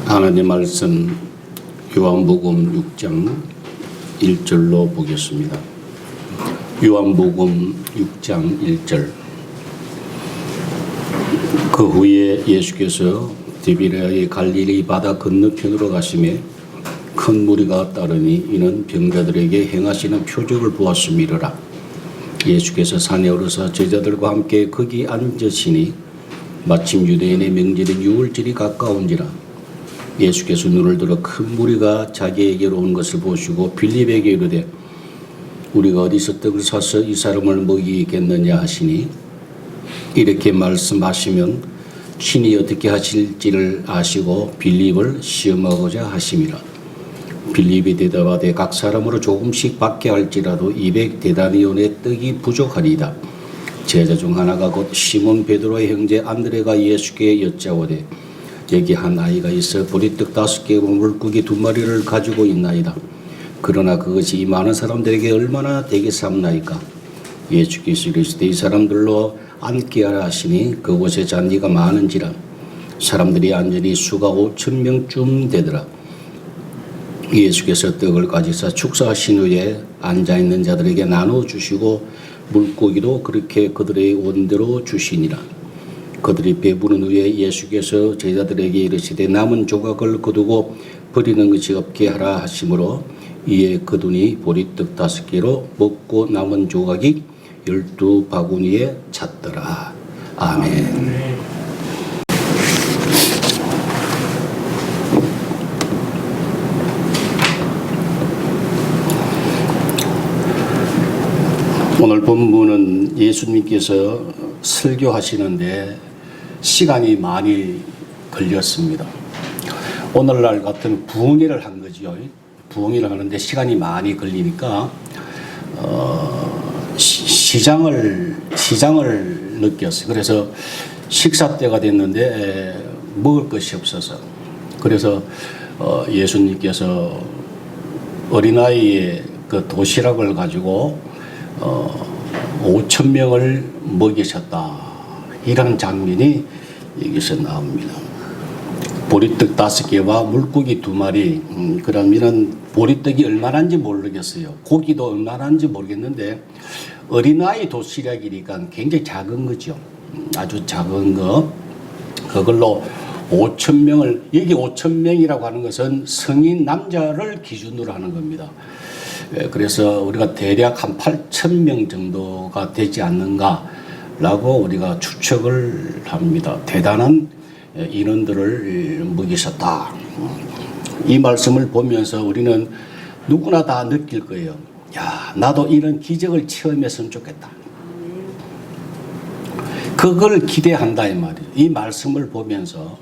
하나님 말씀 요한복음 6장 1절로 보겠습니다. 요한복음 6장 1절. 그 후에 예수께서 디비랴의 갈릴리 바다 건너편으로 가시매 큰 무리가 따르니 이는 병자들에게 행하시는 표적을 보았음이로라. 예수께서 산에 오르사 제자들과 함께 거기 앉으시니 마침 유대인의 명절인 유월절이 가까운지라. 예수께서 눈을 들어 큰 무리가 자기에게로 온 것을 보시고 빌립에게 이르되 우리가 어디서 떡을 사서 이 사람을 먹이겠느냐 하시니 이렇게 말씀하시면 신이 어떻게 하실지를 아시고 빌립을 시험하고자 하심이라. 빌립이 대답하되 각 사람으로 조금씩 받게 할지라도 200데나리온의 떡이 부족하리이다. 제자 중 하나가 곧 시몬 베드로의 형제 안드레가 예수께 여짜오되 여기 한 아이가 있어 보리떡 5개와 물고기 2마리를 가지고 있나이다. 그러나 그것이 이 많은 사람들에게 얼마나 되겠사옵나이까. 예수께서 이르시되 이 사람들로 앉게 하라 하시니 그곳에 잔디가 많은지라. 사람들이 앉으니 수가 5,000명쯤 되더라. 예수께서 떡을 가지사 축사하신 후에 앉아있는 자들에게 나눠주시고 물고기도 그렇게 그들의 원대로 주시니라. 그들이 배부른 후에 예수께서 제자들에게 이르시되 남은 조각을 거두고 버리는 것이 없게 하라 하시므로 이에 거두니 보리떡 5개로 먹고 남은 조각이 12바구니에 찼더라. 아멘. 오늘 본문은 예수님께서 설교하시는데 시간이 많이 걸렸습니다. 오늘날 같은 부흥회를 한 거죠. 부흥회를 하는데 시간이 많이 걸리니까 시장을 느꼈어요. 그래서 식사 때가 됐는데 먹을 것이 없어서 그래서 예수님께서 어린아이의 그 도시락을 가지고 5,000명을 먹이셨다. 이런 장면이 여기서 나옵니다. 보리떡 5개와 물고기 2마리. 그러면은 보리떡이 얼마나인지 모르겠어요. 고기도 얼마나인지 모르겠는데 어린아이 도시락이니까 굉장히 작은 거죠. 아주 작은 거. 그걸로 5,000명을, 여기 5,000명이라고 하는 것은 성인 남자를 기준으로 하는 겁니다. 그래서 우리가 대략 한 8,000명 정도가 되지 않는가라고 우리가 추측을 합니다. 대단한 인원들을 먹이셨다. 이 말씀을 보면서 우리는 누구나 다 느낄 거예요. 야, 나도 이런 기적을 체험했으면 좋겠다. 그걸 기대한다 이 말이에요. 이 말씀을 보면서.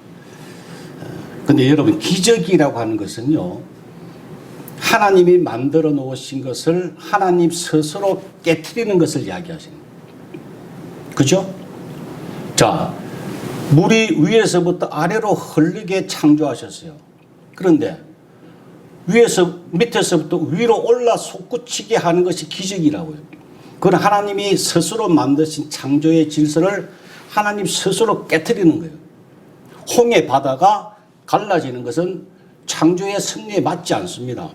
근데 여러분, 기적이라고 하는 것은요, 하나님이 만들어 놓으신 것을 하나님 스스로 깨트리는 것을 이야기하시는 거예요. 그죠? 자, 물이 위에서부터 아래로 흐르게 창조하셨어요. 그런데 밑에서부터 위로 올라 솟구치게 하는 것이 기적이라고요. 그건 하나님이 스스로 만드신 창조의 질서를 하나님 스스로 깨트리는 거예요. 홍해 바다가 갈라지는 것은 창조의 섭리에 맞지 않습니다.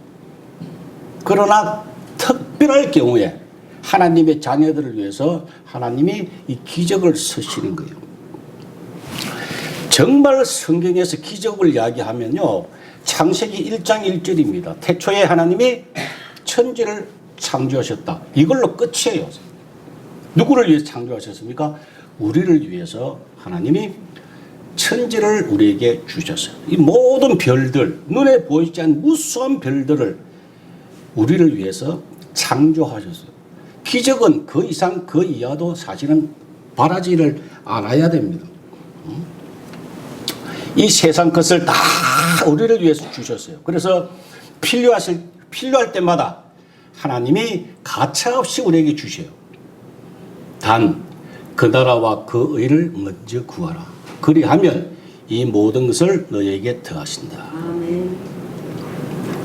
그러나 특별할 경우에 하나님의 자녀들을 위해서 하나님이 이 기적을 쓰시는 거예요. 정말 성경에서 기적을 이야기하면요, 창세기 1장 1절입니다. 태초에 하나님이 천지를 창조하셨다. 이걸로 끝이에요. 누구를 위해서 창조하셨습니까? 우리를 위해서 하나님이 천지를 우리에게 주셨어요. 이 모든 별들, 눈에 보이지 않는 무수한 별들을 우리를 위해서 창조하셨어요. 기적은 그 이상 그 이하도 사실은 바라지를 않아야 됩니다. 이 세상 것을 다 우리를 위해서 주셨어요. 그래서 필요할 때마다 하나님이 가차없이 우리에게 주셔요. 단 그 나라와 그 의를 먼저 구하라. 그리하면 이 모든 것을 너에게 더하신다. 아멘.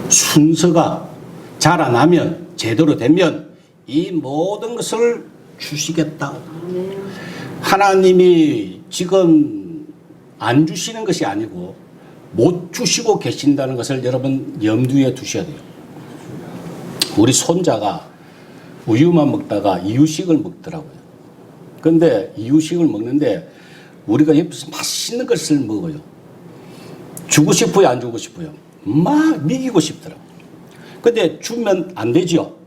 순서가 자라나면, 제대로 되면 이 모든 것을 주시겠다. 아멘. 하나님이 지금 안 주시는 것이 아니고 못 주시고 계신다는 것을 여러분 염두에 두셔야 돼요. 우리 손자가 우유만 먹다가 이유식을 먹더라고요. 그런데 이유식을 먹는데 우리가 옆에서 맛있는 것을 먹어요. 주고 싶어요, 안 주고 싶어요? 막 먹이고 싶더라고요. 근데 주면 안 되죠.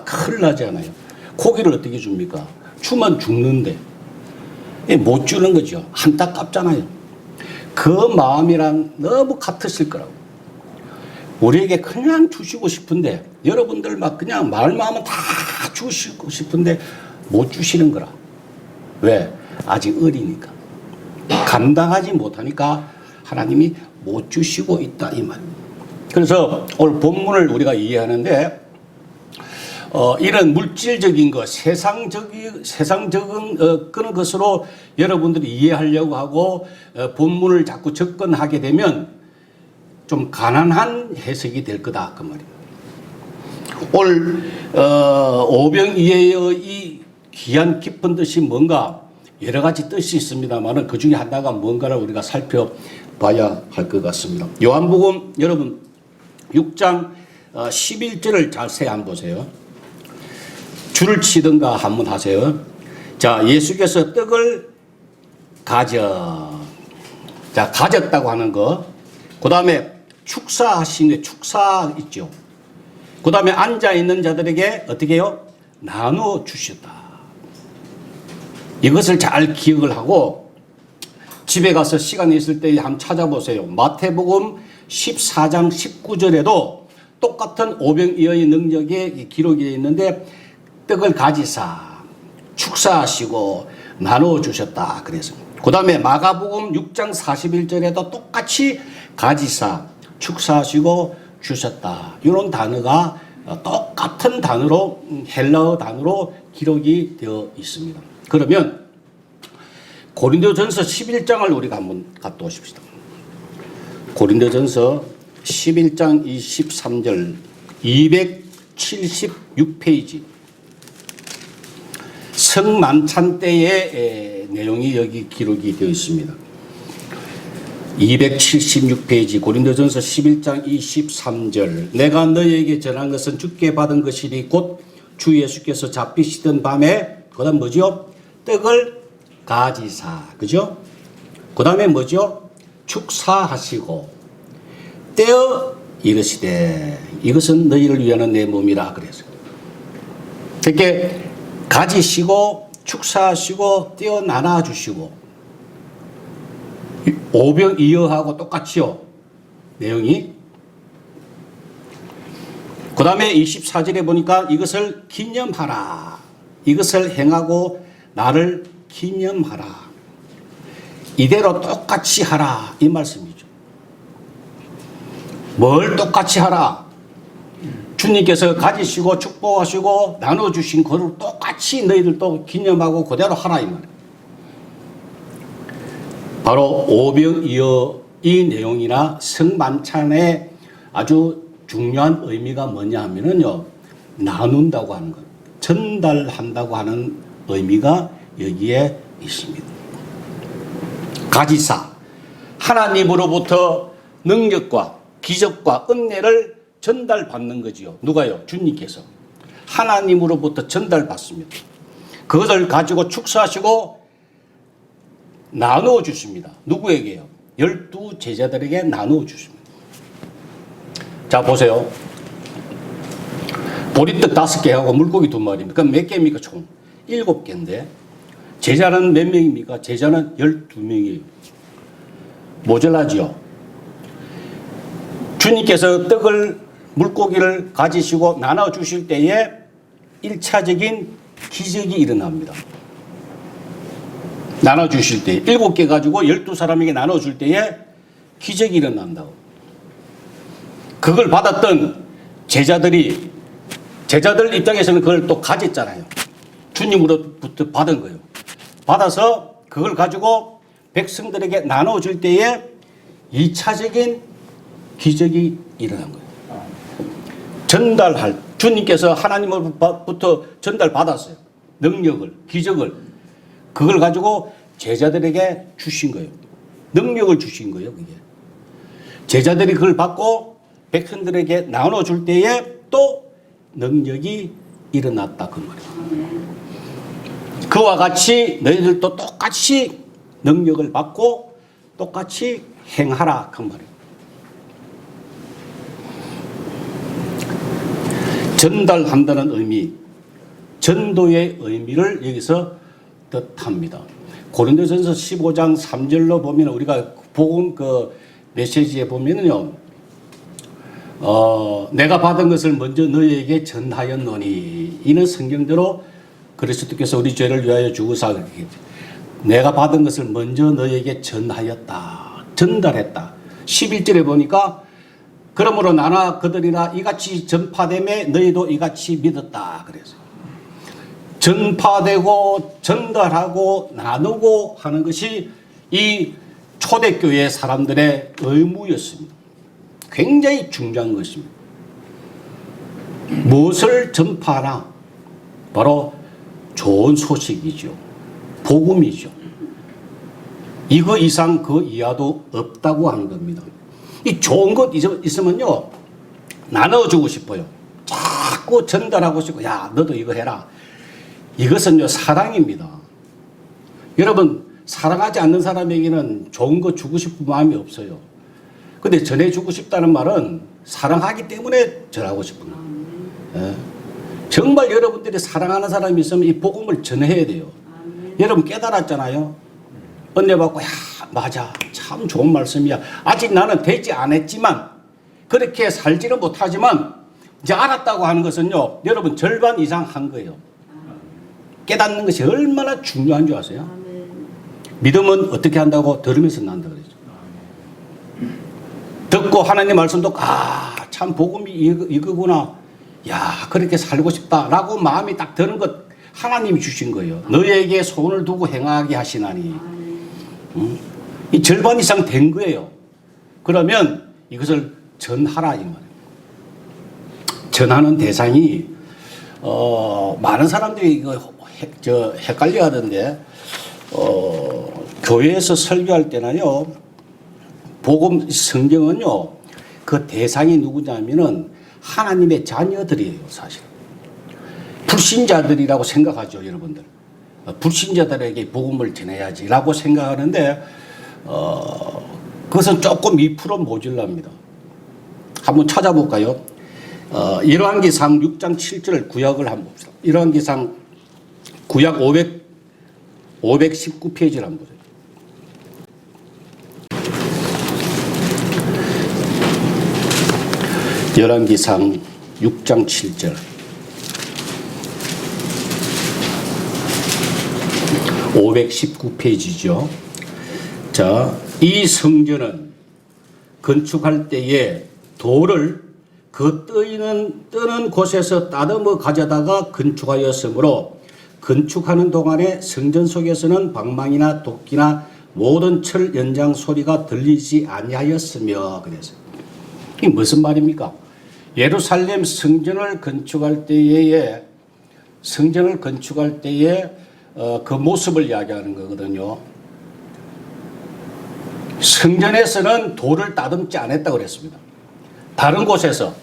큰일 나잖아요. 고기를 어떻게 줍니까? 주면 죽는데. 못 주는 거죠. 안타깝잖아요. 그 마음이랑 너무 같으실 거라고. 우리에게 그냥 주시고 싶은데, 여러분들 막 그냥 말만 하면 다 주시고 싶은데 못 주시는 거라. 왜? 아직 어리니까. 감당하지 못하니까 하나님이 못 주시고 있다, 이 말. 그래서 오늘 본문을 우리가 이해하는데, 이런 물질적인 것, 세상적인 그런 것으로 여러분들이 이해하려고 하고 본문을 자꾸 접근하게 되면 좀 가난한 해석이 될 거다, 그 말입니다. 오늘 오병이어의 이 귀한 깊은 뜻이 뭔가 여러 가지 뜻이 있습니다만 그 중에 하나가 뭔가를 우리가 살펴봐야 할 것 같습니다. 요한복음 여러분 6장 11절을 자세히 한번 보세요. 줄을 치든가 한번 하세요. 자, 예수께서 떡을 가졌다고 하는 거. 그 다음에 축사하시는 축사 있죠. 그 다음에 앉아있는 자들에게 어떻게 해요? 나누어 주셨다. 이것을 잘 기억을 하고 집에 가서 시간이 있을 때 한번 찾아보세요. 마태복음 14장 19절에도 똑같은 오병이어의 능력의 기록이 있는데 떡을 가지사 축사하시고 나누어 주셨다 그래서. 그 다음에 마가복음 6장 41절에도 똑같이 가지사 축사하시고 주셨다. 이런 단어가 똑같은 단어로 헬라어 단어로 기록이 되어 있습니다. 그러면 고린도전서 11장을 우리가 한번 갔다 오십시다. 고린도전서 11장 23절 276페이지 성만찬 때의 내용이 여기 기록이 되어 있습니다. 276페이지 고린도전서 11장 23절 내가 너희에게 전한 것은 주께 받은 것이니 곧 주 예수께서 잡히시던 밤에 그 다음 뭐죠? 떡을 가지사 그죠? 그 다음에 뭐죠? 축사하시고 떼어 이르시되 이것은 너희를 위하는 내 몸이라 그래서 이렇게 가지시고 축사하시고 떼어 나눠주시고 오병이어하고 똑같이요 내용이. 그 다음에 24절에 보니까 이것을 기념하라 이것을 행하고 나를 기념하라 이대로 똑같이 하라 이 말씀이죠. 뭘 똑같이 하라? 주님께서 가지시고 축복하시고 나눠주신 것을 똑같이 너희들도 기념하고 그대로 하라 이 말이에요. 바로 오병이어의 내용이나 성만찬의 아주 중요한 의미가 뭐냐 하면은요 나눈다고 하는 것 전달한다고 하는 의미가 여기에 있습니다. 가지사 하나님으로부터 능력과 기적과 은혜를 전달받는 거지요. 누가요? 주님께서 하나님으로부터 전달받습니다. 그것을 가지고 축사하시고 나누어 주십니다. 누구에게요? 12 제자들에게 나누어 주십니다. 자 보세요. 보리떡 5개하고 물고기 2마리입니다. 그럼 몇 개입니까? 총 7개인데 제자는 몇 명입니까? 제자는 12명이에요. 모자라지요. 주님께서 떡을 물고기를 가지시고 나눠 주실 때에 1차적인 기적이 일어납니다. 나눠 주실 때 7개 가지고 12사람에게 나눠 줄 때에 기적이 일어난다고. 그걸 받았던 제자들 입장에서는 그걸 또 가졌잖아요. 주님으로부터 받은 거예요. 받아서 그걸 가지고 백성들에게 나눠 줄 때에 2차적인 기적이 일어난 거예요. 주님께서 하나님으로부터 전달받았어요. 능력을, 기적을. 그걸 가지고 제자들에게 주신 거예요. 능력을 주신 거예요, 그게. 제자들이 그걸 받고 백성들에게 나눠줄 때에 또 능력이 일어났다 그 말이에요. 그와 같이 너희들도 똑같이 능력을 받고 똑같이 행하라 그 말이에요. 전달한다는 의미, 전도의 의미를 여기서 뜻합니다. 고린도전서 15장 3절로 보면 우리가 복음 그 메시지에 보면은요, 내가 받은 것을 먼저 너희에게 전하였노니, 이는 성경대로 그리스도께서 우리 죄를 위하여 죽으사 내가 받은 것을 먼저 너희에게 전하였다, 전달했다. 11절에 보니까 그러므로 나나 그들이나 이같이 전파됨에 너희도 이같이 믿었다 그래서 전파되고 전달하고 나누고 하는 것이 이 초대교회 사람들의 의무였습니다. 굉장히 중요한 것입니다. 무엇을 전파하나? 바로 좋은 소식이죠. 복음이죠. 이거 이상 그 이하도 없다고 하는 겁니다. 이 좋은 것 있으면요, 나눠주고 싶어요. 자꾸 전달하고 싶고, 야, 너도 이거 해라. 이것은요, 사랑입니다. 여러분, 사랑하지 않는 사람에게는 좋은 거 주고 싶은 마음이 없어요. 근데 전해주고 싶다는 말은 사랑하기 때문에 전하고 싶은 거예요. 예. 정말 여러분들이 사랑하는 사람이 있으면 이 복음을 전해야 돼요. 여러분 깨달았잖아요. 은혜 받고, 야, 맞아. 참 좋은 말씀이야. 아직 나는 되지 않았지만, 그렇게 살지는 못하지만, 이제 알았다고 하는 것은요, 여러분 절반 이상 한 거예요. 깨닫는 것이 얼마나 중요한 줄 아세요? 믿음은 어떻게 한다고? 들으면서 난다 그랬죠. 듣고 하나님 말씀도, 아, 참 복음이 이거구나. 야, 그렇게 살고 싶다라고 마음이 딱 드는 것 하나님이 주신 거예요. 너희에게 손을 두고 행하게 하시나니. 이 절반 이상 된 거예요. 그러면 이것을 전하라 이 말이에요. 전하는 대상이 많은 사람들이 이거 헷갈려 하던데, 교회에서 설교할 때는요, 복음 성경은요, 그 대상이 누구냐면은 하나님의 자녀들이에요, 사실. 불신자들이라고 생각하죠, 여러분들. 불신자들에게 복음을 전해야지라고 생각하는데, 그것은 조금 2% 모자랍니다. 한번 찾아볼까요? 열왕기상 6장 7절 구약을 한번 봅시다. 열왕기상 구약 519페이지를 한번 보세요. 열왕기상 6장 7절 519페이지죠. 자, 이 성전은 건축할 때에 돌을 그 뜨는 곳에서 따듬어 가져다가 건축하였으므로 건축하는 동안에 성전 속에서는 방망이나 도끼나 모든 철 연장 소리가 들리지 아니하였으며, 그래서 이게 무슨 말입니까? 예루살렘 성전을 건축할 때에 그 모습을 이야기하는 거거든요. 성전에서는 돌을 따듬지 않았다고 그랬습니다. 다른 곳에서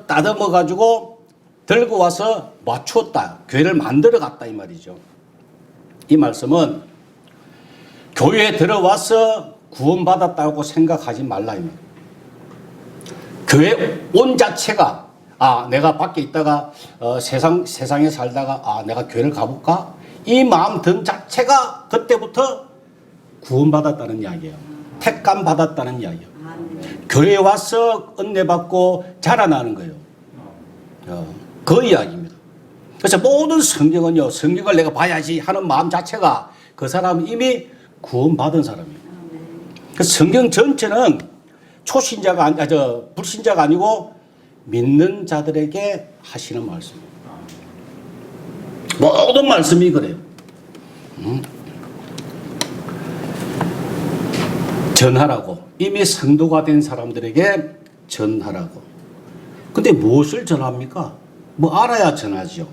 따듬어 가지고 들고 와서 맞추었다. 교회를 만들어 갔다 이 말이죠. 이 말씀은 교회에 들어와서 구원받았다고 생각하지 말라 이 말이에요. 교회 온 자체가, 아, 내가 밖에 있다가 세상에 살다가, 아, 내가 교회를 가볼까? 이 마음 든 자체가 그때부터 구원받았다는 이야기예요. 택감 받았다는 이야기예요. 교회에 와서 은혜 받고 자라나는 거예요. 그 이야기입니다. 그래서 모든 성경은요, 성경을 내가 봐야지 하는 마음 자체가 그 사람은 이미 구원받은 사람이에요. 그래서 성경 전체는 불신자가 아니고 믿는 자들에게 하시는 말씀입니다. 모든 말씀이 그래요. 전하라고. 이미 성도가 된 사람들에게 전하라고. 근데 무엇을 전합니까? 뭐 알아야 전하죠.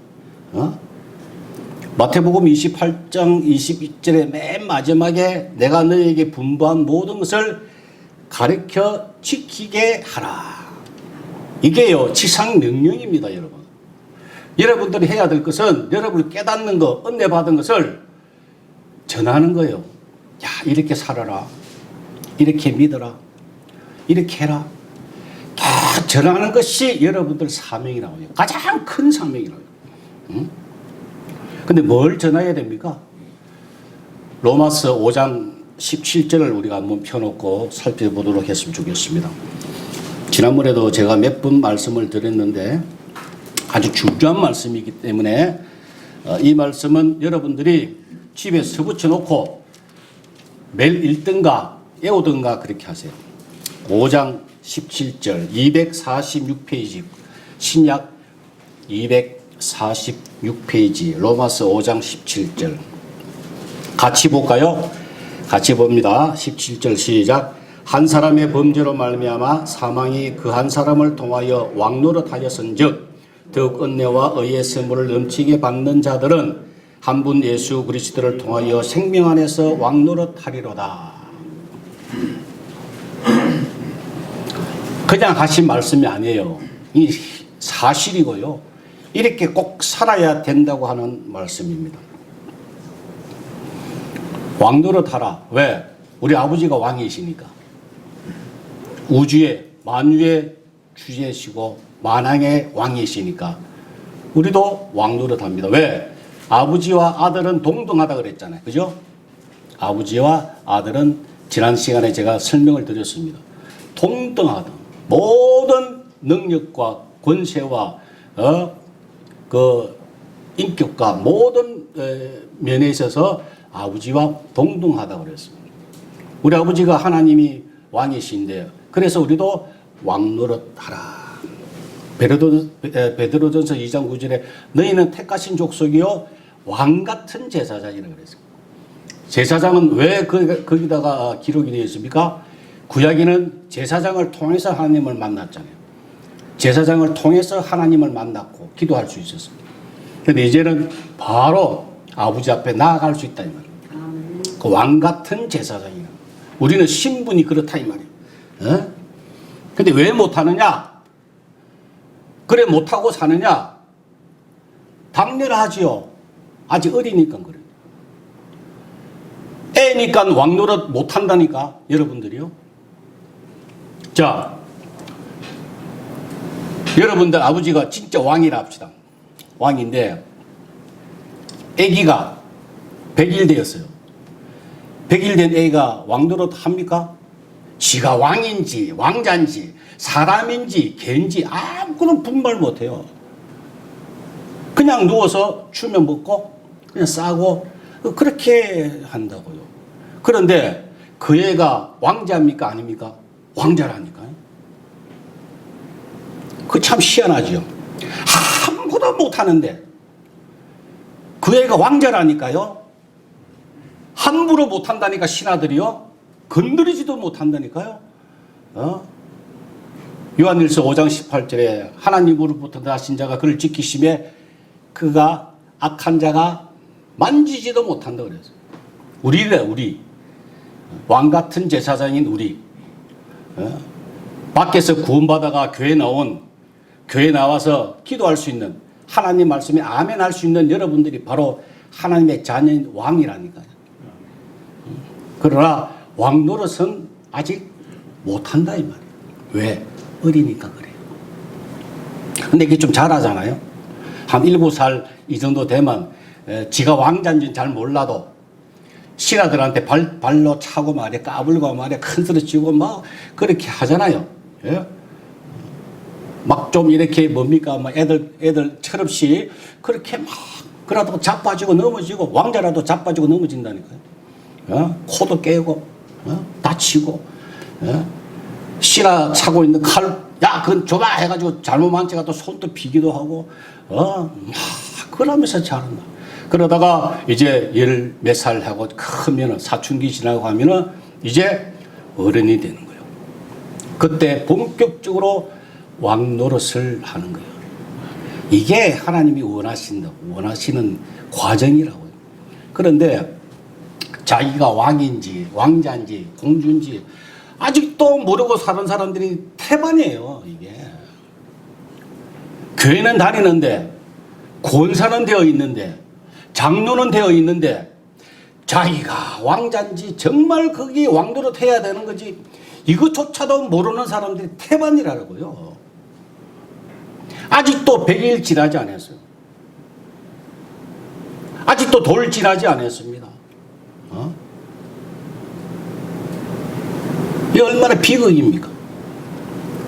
마태복음 28장 22절의 맨 마지막에 내가 너희에게 분부한 모든 것을 가르쳐 지키게 하라. 이게요, 지상명령입니다, 여러분. 여러분들이 해야 될 것은 여러분이 깨닫는 거, 은혜 받은 것을 전하는 거예요. 야, 이렇게 살아라. 이렇게 믿어라. 이렇게 해라. 다 전하는 것이 여러분들 사명이라고 해요. 가장 큰 사명이라고 해요. 근데 뭘 전해야 됩니까? 로마서 5장 17절을 우리가 한번 펴놓고 살펴보도록 했으면 좋겠습니다. 지난번에도 제가 몇 번 말씀을 드렸는데 아주 중요한 말씀이기 때문에 이 말씀은 여러분들이 집에 서붙여 놓고 매일 읽든가 외우든가 그렇게 하세요. 5장 17절 246페이지 신약 246페이지 로마서 5장 17절 같이 볼까요? 같이 봅니다. 17절 시작. 한 사람의 범죄로 말미암아 사망이 그 한 사람을 통하여 왕노릇하였은즉 더욱 은혜와 의의 선물을 넘치게 받는 자들은 한 분 예수 그리스도를 통하여 생명 안에서 왕노릇하리로다. 그냥 하신 말씀이 아니에요. 이 사실이고요. 이렇게 꼭 살아야 된다고 하는 말씀입니다. 왕노릇하라. 왜? 우리 아버지가 왕이시니까. 우주의 만유의 주제시고 만왕의 왕이시니까 우리도 왕노릇합니다. 왜? 아버지와 아들은 동등하다 그랬잖아요. 그죠? 아버지와 아들은 지난 시간에 제가 설명을 드렸습니다. 동등하다. 모든 능력과 권세와 그 인격과 모든 면에 있어서 아버지와 동등하다고 그랬습니다. 우리 아버지가 하나님이 왕이신데요. 그래서 우리도 왕노릇하라. 베드로전서 2장 9절에 너희는 택하신 족속이요 왕같은 제사장이라고 그랬습니다. 제사장은 왜 거기다가 기록이 되어 있습니까? 구약에는 제사장을 통해서 하나님을 만났잖아요. 제사장을 통해서 하나님을 만났고 기도할 수 있었습니다. 그런데 이제는 바로 아버지 앞에 나아갈 수 있다 이 말이에요. 그 왕같은 제사장이라. 우리는 신분이 그렇다 이 말이에요. 근데 왜 못하느냐? 그래 못하고 사느냐? 당연하지요. 아직 어리니까 그래요. 애니까 왕노릇 못한다니까 여러분들이요. 자, 여러분들 아버지가 진짜 왕이라 합시다. 왕인데 아기가 100일 되었어요. 100일 된 애가 왕노릇 합니까? 지가 왕인지 왕자인지 사람인지 개인지 아무거나 분별 못해요. 그냥 누워서 주면 먹고 그냥 싸고 그렇게 한다고요. 그런데 그 애가 왕자입니까 아닙니까? 왕자라니까요. 그 참 희한하죠. 아무것도 못하는데 그 애가 왕자라니까요. 함부로 못한다니까 신하들이요. 건드리지도 못한다니까요. 요한일서 5장 18절에 하나님으로부터 나신 자가 그를 지키심에 그가 악한 자가 만지지도 못한다 그랬어요. 우리래 우리. 왕같은 제사장인 우리. 밖에서 구원받아가 교회 나와서 기도할 수 있는 하나님 말씀에 아멘 할 수 있는 여러분들이 바로 하나님의 자녀인 왕이라니까요. 그러나 왕노릇은 아직 못한다 이 말이에요. 왜? 어리니까 그래요. 근데 이게 좀 잘하잖아요. 한 7살 이 정도 되면 지가 왕자인지는 잘 몰라도 신하들한테 발로 차고 말이야 까불고 말이야 큰 소리 치고 막 그렇게 하잖아요. 예? 막 좀 이렇게 뭡니까 막 애들 철없이 그렇게 막 그러다가 자빠지고 넘어지고 왕자라도 자빠지고 넘어진다니까요. 코도 깨고 다치고 실어 차고 있는 칼 야 그건 줘봐 해가지고 잘못 만져가 또 손도 비기도 하고 막 그러면서 자란다. 그러다가 이제 열 몇 살 하고 크면은 사춘기 지나고 하면은 이제 어른이 되는 거예요. 그때 본격적으로 왕 노릇을 하는 거예요. 이게 하나님이 원하시는 과정이라고요. 그런데 자기가 왕인지 왕자인지 공주인지 아직도 모르고 사는 사람들이 태반이에요. 이게 교회는 다니는데, 권사는 되어 있는데, 장로는 되어 있는데, 자기가 왕자인지 정말 거기 왕노릇 해야 되는 거지 이것조차도 모르는 사람들이 태반이라고요. 아직도 100일 지나지 않았어요. 아직도 돌 지나지 않았습니다. 이게 얼마나 비극입니까?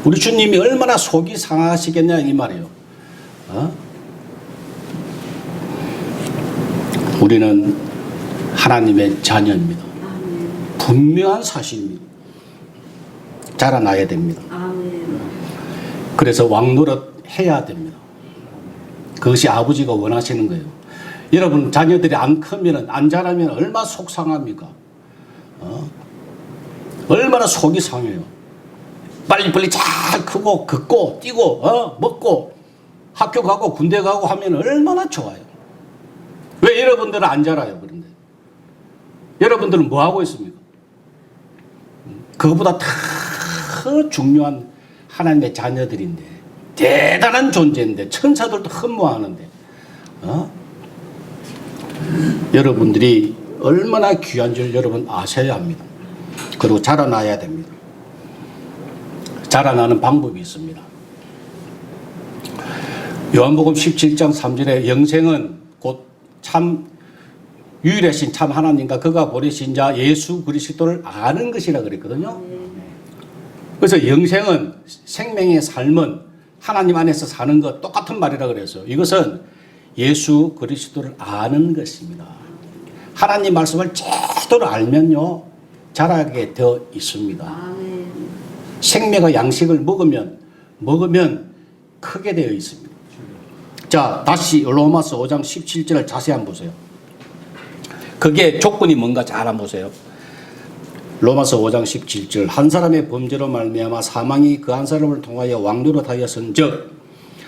우리 주님이 얼마나 속이 상하시겠냐 이 말이에요. 우리는 하나님의 자녀입니다. 분명한 사실입니다. 자라나야 됩니다. 그래서 왕노릇 해야 됩니다. 그것이 아버지가 원하시는 거예요. 여러분 자녀들이 안 크면, 안 자라면 얼마나 속상합니까? 얼마나 속이 상해요. 빨리빨리 잘 크고 걷고 뛰고 먹고 학교 가고 군대 가고 하면 얼마나 좋아요. 왜 여러분들은 안 자라요? 그런데 여러분들은 뭐 하고 있습니까? 그것보다 더 중요한 하나님의 자녀들인데, 대단한 존재인데, 천사들도 흠모하는데, 여러분들이 얼마나 귀한 줄 여러분 아셔야 합니다. 그리고 자라나야 됩니다. 자라나는 방법이 있습니다. 요한복음 17장 3절에 영생은 곧 참 유일하신 참 하나님과 그가 보내신 자 예수 그리스도를 아는 것이라 그랬거든요. 그래서 영생은, 생명의 삶은 하나님 안에서 사는 것, 똑같은 말이라 그랬어요. 이것은 예수 그리스도를 아는 것입니다. 하나님 말씀을 제대로 알면요 자라게 되어 있습니다. 생명의 양식을 먹으면 크게 되어 있습니다. 자, 다시 로마서 5장 17절을 자세히 한번 보세요. 그게 조건이 뭔가 잘 한번 보세요. 로마서 5장 17절, 한 사람의 범죄로 말미암아 사망이 그 한 사람을 통하여 왕노릇하였은즉,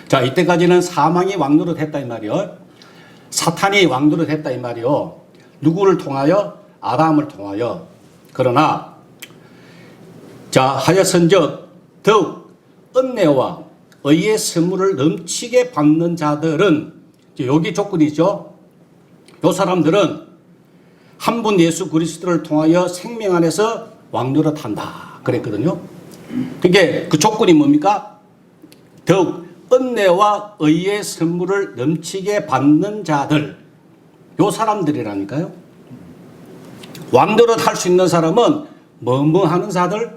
자, 이때까지는 사망이 왕노릇했다 이 말이요. 사탄이 왕노릇했다 이 말이요. 누구를 통하여? 아담을 통하여. 그러나 자, 하였은즉 더욱 은혜와 의의 선물을 넘치게 받는 자들은, 여기 조건이죠. 요 사람들은 한 분 예수 그리스도를 통하여 생명 안에서 왕노릇한다 그랬거든요. 그게 그 조건이 뭡니까? 더욱 은혜와 의의 선물을 넘치게 받는 자들, 요 사람들이라니까요. 왕노릇 할 수 있는 사람은 뭐뭐 하는 자들?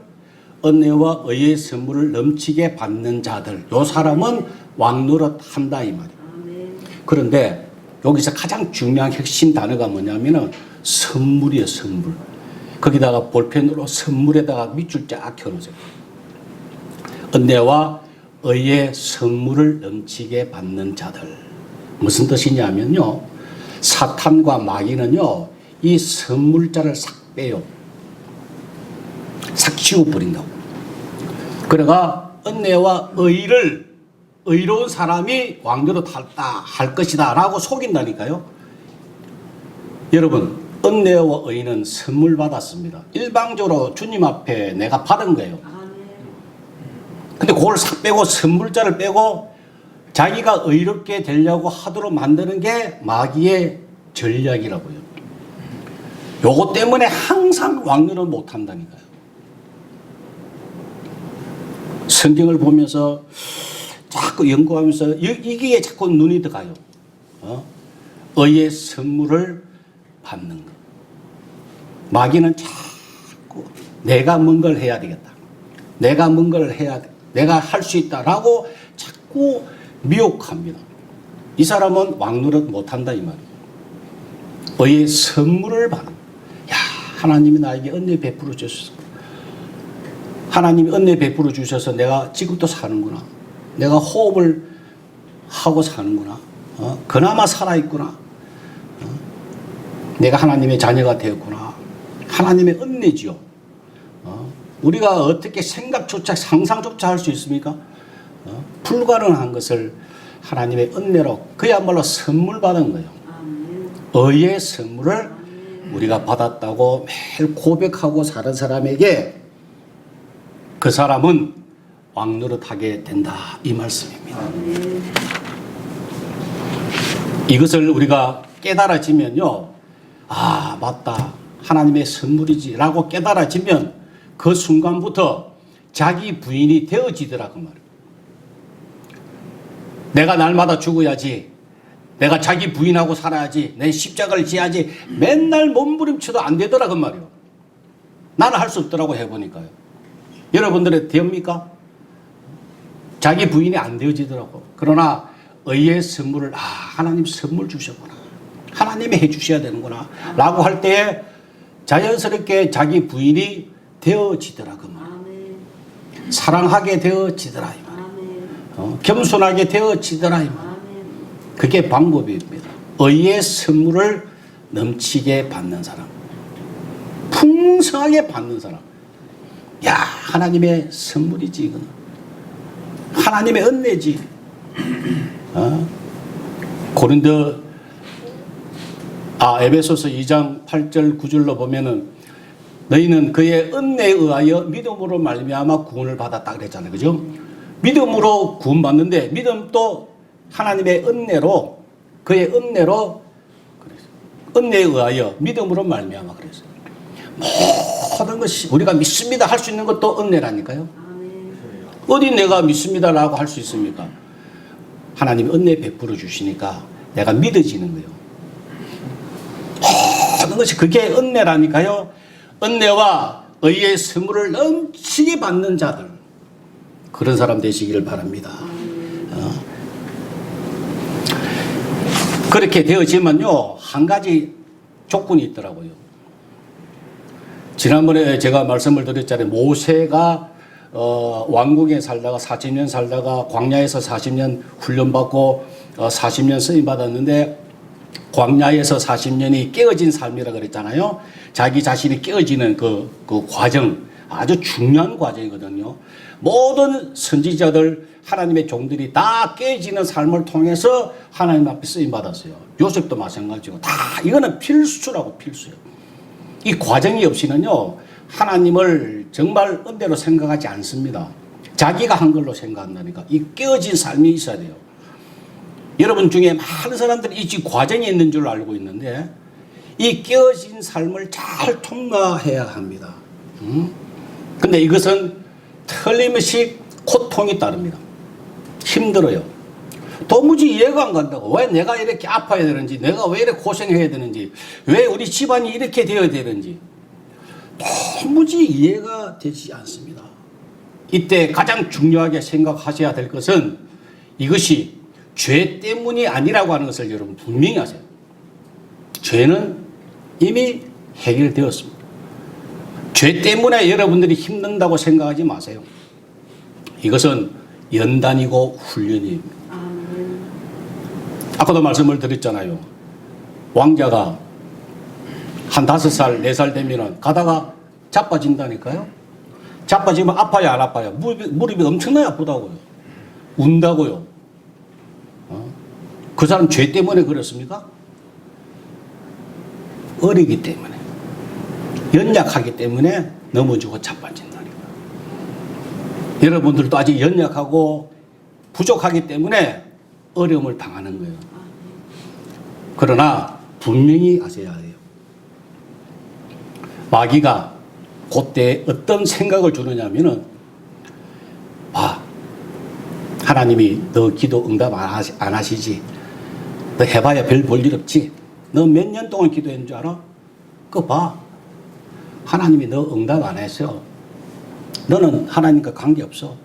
은혜와 의의 선물을 넘치게 받는 자들, 요 사람은 왕노릇 한다 이 말이에요. 그런데 여기서 가장 중요한 핵심 단어가 뭐냐면은 선물이에요. 선물. 거기다가 볼펜으로 선물에다가 밑줄 쫙 켜놓으세요. 은혜와 의의 선물을 넘치게 받는 자들. 무슨 뜻이냐면요, 사탄과 마귀는요 이 선물자를 싹 빼요. 싹 지워버린다고. 그러가 은혜와 의를, 의로운 사람이 왕노릇 할 것이다 라고 속인다니까요. 여러분, 은혜와 의는 선물 받았습니다. 일방적으로 주님 앞에 내가 받은 거예요. 근데 그걸 싹 빼고 선물자를 빼고 자기가 의롭게 되려고 하도록 만드는 게 마귀의 전략이라고요. 요거 때문에 항상 왕노릇 못 한다니까요. 성경을 보면서 자꾸 연구하면서 이게 자꾸 눈이 들어가요. 의의 선물을 받는 것. 마귀는 자꾸 내가 뭔 걸 해야 되겠다. 내가 뭔 걸 해야 돼. 내가 할 수 있다라고 자꾸 미혹합니다. 이 사람은 왕노릇 못한다 이 말이에요. 의의 선물을 받는. 야, 하나님이 나에게 은혜 베풀어 주셨어. 하나님이 은혜 베풀어 주셔서 내가 지금도 사는구나. 내가 호흡을 하고 사는구나. 그나마 살아있구나. 내가 하나님의 자녀가 되었구나. 하나님의 은혜지요. 우리가 어떻게 생각조차 상상조차 할 수 있습니까? 불가능한 것을 하나님의 은혜로 그야말로 선물 받은 거예요. 의의 선물을 우리가 받았다고 매일 고백하고 사는 사람에게 그 사람은 왕노릇하게 된다, 이 말씀입니다. 이것을 우리가 깨달아지면요, 아 맞다, 하나님의 선물이지 라고 깨달아지면 그 순간부터 자기 부인이 되어지더라 그 말이에요. 내가 날마다 죽어야지, 내가 자기 부인하고 살아야지, 내 십자가를 지어야지, 맨날 몸부림쳐도 안 되더라 그 말이에요. 나는 할 수 없더라고 해보니까요. 여러분들은 됩니까? 자기 부인이 안 되어지더라고. 그러나 의의 선물을, 아 하나님 선물 주셨구나, 하나님이 해주셔야 되는구나 라고 할 때에 자연스럽게 자기 부인이 되어지더라 그 말. 사랑하게 되어지더라 이 말. 겸손하게 되어지더라 이 말. 그게 방법입니다. 의의 선물을 넘치게 받는 사람, 풍성하게 받는 사람. 야 하나님의 선물이지 이거는, 하나님의 은혜지. 에베소서 2장 8절 9절로 보면은 너희는 그의 은혜에 의하여 믿음으로 말미암아 구원을 받았다 그랬잖아요. 그죠? 믿음으로 구원받는데, 믿음도 하나님의 은혜로, 그의 은혜로, 은혜에 의하여 믿음으로 말미암아 그랬어요. 모든 것이 우리가 믿습니다 할 수 있는 것도 은혜라니까요. 어디 내가 믿습니다라고 할 수 있습니까? 하나님이 은혜 베풀어 주시니까 내가 믿어지는 거예요. 모든 것이 그게 은혜라니까요. 은혜와 의의 선물을 넘치게 받는 자들, 그런 사람 되시기를 바랍니다. 그렇게 되어지면요, 한 가지 조건이 있더라고요. 지난번에 제가 말씀을 드렸잖아요. 모세가 왕궁에 살다가 40년 살다가 광야에서 40년 훈련받고 40년 쓰임 받았는데, 광야에서 40년이 깨어진 삶이라 그랬잖아요. 자기 자신이 깨어지는 그 과정, 아주 중요한 과정이거든요. 모든 선지자들, 하나님의 종들이 다 깨어지는 삶을 통해서 하나님 앞에 쓰임 받았어요. 요셉도 마찬가지고, 다 이거는 필수라고, 필수예요. 이 과정이 없이는요, 하나님을 정말 은혜로 생각하지 않습니다. 자기가 한 걸로 생각한다니까. 이 깨어진 삶이 있어야 돼요. 여러분 중에 많은 사람들이 이 과정이 있는 줄 알고 있는데, 이 깨어진 삶을 잘 통과해야 합니다. 근데 이것은 틀림없이 고통이 따릅니다. 힘들어요. 도무지 이해가 안 간다고. 왜 내가 이렇게 아파야 되는지, 내가 왜 이렇게 고생해야 되는지, 왜 우리 집안이 이렇게 되어야 되는지 도무지 이해가 되지 않습니다. 이때 가장 중요하게 생각하셔야 될 것은 이것이 죄 때문이 아니라고 하는 것을 여러분 분명히 하세요. 죄는 이미 해결되었습니다. 죄 때문에 여러분들이 힘든다고 생각하지 마세요. 이것은 연단이고 훈련입니다. 아까도 말씀을 드렸잖아요. 왕자가 한 5살, 4살 되면 가다가 자빠진다니까요. 자빠지면 아파요, 안 아파요? 무릎이 엄청나게 아프다고요. 운다고요. 그 사람 죄 때문에 그렇습니까? 어리기 때문에, 연약하기 때문에 넘어지고 자빠진다니까. 여러분들도 아직 연약하고 부족하기 때문에 어려움을 당하는 거예요. 그러나 분명히 아셔야 해요. 마귀가 그때 어떤 생각을 주느냐면은, 하나님이 너 기도 응답 안 하시지? 너 해봐야 별 볼 일 없지? 너 몇 년 동안 기도했는 줄 알아? 그거 봐. 하나님이 너 응답 안 했어. 너는 하나님과 관계없어.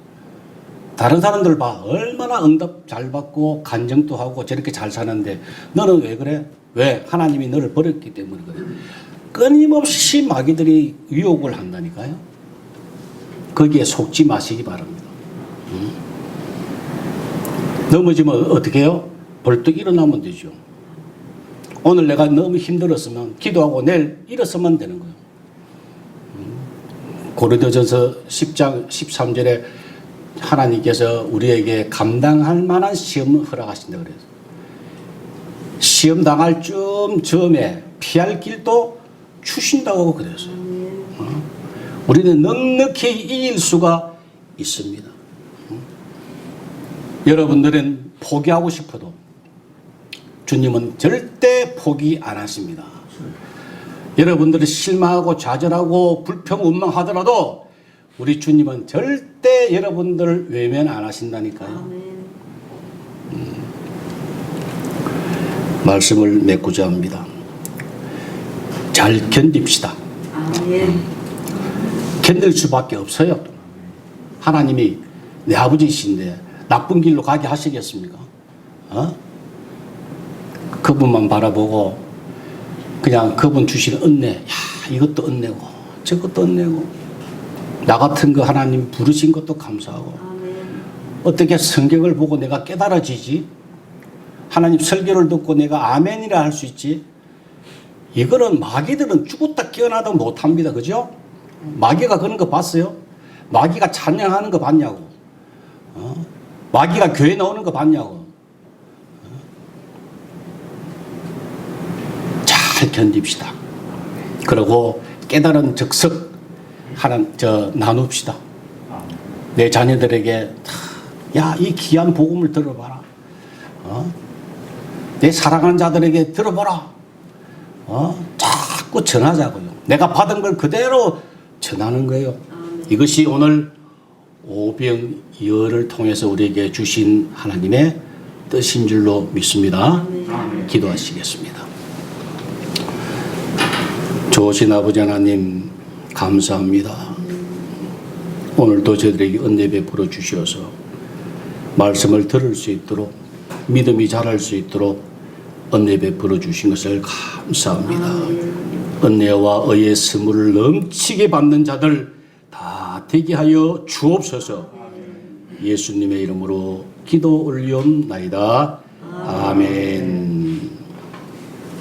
다른 사람들 봐. 얼마나 응답 잘 받고 간증도 하고 저렇게 잘 사는데 너는 왜 그래? 왜? 하나님이 너를 버렸기 때문에 그래. 끊임없이 마귀들이 유혹을 한다니까요. 거기에 속지 마시기 바랍니다. 넘어지면 어떻게 해요? 벌떡 일어나면 되죠. 오늘 내가 너무 힘들었으면 기도하고 내일 일어서면 되는 거예요. 고린도전서 10장 13절에 하나님께서 우리에게 감당할 만한 시험을 허락하신다 그래요. 시험 당할 쯤 즈음에 피할 길도 주신다고 그랬어요. 우리는 넉넉히 이길 수가 있습니다. 여러분들은 포기하고 싶어도 주님은 절대 포기 안 하십니다. 여러분들이 실망하고 좌절하고 불평원망하더라도 우리 주님은 절대 여러분들을 외면 안 하신다니까요. 말씀을 맺고자 합니다. 잘 견딥시다. 견딜 수밖에 없어요. 하나님이 내 아버지이신데 나쁜 길로 가게 하시겠습니까? 그분만 바라보고 그냥 그분 주시는 은혜, 이것도 은혜고 저것도 은혜고 나 같은 거 하나님 부르신 것도 감사하고 어떻게 성경을 보고 내가 깨달아지지? 하나님 설교를 듣고 내가 아멘이라 할 수 있지? 이거는 마귀들은 죽었다 깨어나도 못합니다. 그죠? 마귀가 그런 거 봤어요? 마귀가 찬양하는 거 봤냐고? 마귀가 교회 나오는 거 봤냐고? 잘 견딥시다. 그리고 깨달은 즉석 나눕시다. 내 자녀들에게 야, 이 귀한 복음을 들어봐라. 내 사랑하는 자들에게 들어보라. 자꾸 전하자고요. 내가 받은 걸 그대로 전하는 거예요. 이것이 오늘 오병이어를 통해서 우리에게 주신 하나님의 뜻인 줄로 믿습니다. 기도하시겠습니다. 좋으신 아버지 하나님 감사합니다. 오늘도 저희들에게 은혜 베풀어 주셔서 말씀을 들을 수 있도록 믿음이 자랄 수 있도록 은혜 베풀어 주신 것을 감사합니다. 은혜와 의의 선물을 넘치게 받는 자들 다 되게 하여 주옵소서. 예수님의 이름으로 기도 올리옵나이다. 아멘.